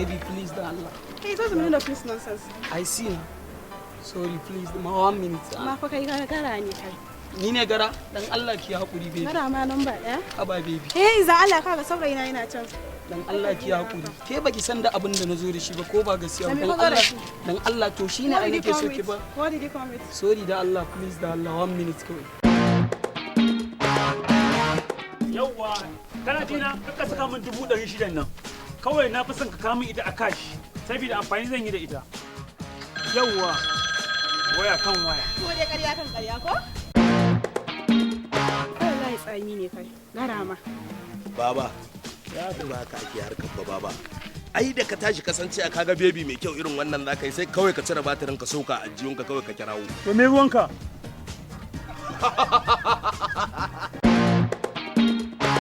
Baby, please, da Allah. Hey, it doesn't mean of this nonsense. I see now. Sorry, please, ma 1 minute. Ma fa kai gara ne kai. Ni ne gara? Dan Allah ki hakuri, baby. Gara ma number ɗaya? Aba, baby. Hey, za Allah kaga saurayi na yana can. Dan Allah ki hakuri. Ke baki san da abin da nazo da shi ba ko ba gaskiya ba. Dan Allah to shine ai nake so ki ba. What did you come with? Sorry da Allah, please da Allah, 1 minute kawai. Yawwa, kana jina ka saka min 600 nan. Kawai na fi son ka kawo min ita a cash, saboda amfani zan yi da ita. Yawwa, waya kan waya. Ko dai ƙarya kan ƙarya ko? Wallahi tsami ne kai. Gara ma. Baba, ya fi ba ka ake harkar ba baba. Ai da ka tashi kasance a kaga baby mai kyau irin wannan za ka yi sai kawai ka cire batirin ka soka a jiyunka kawai ka kirawo. To me ruwanka?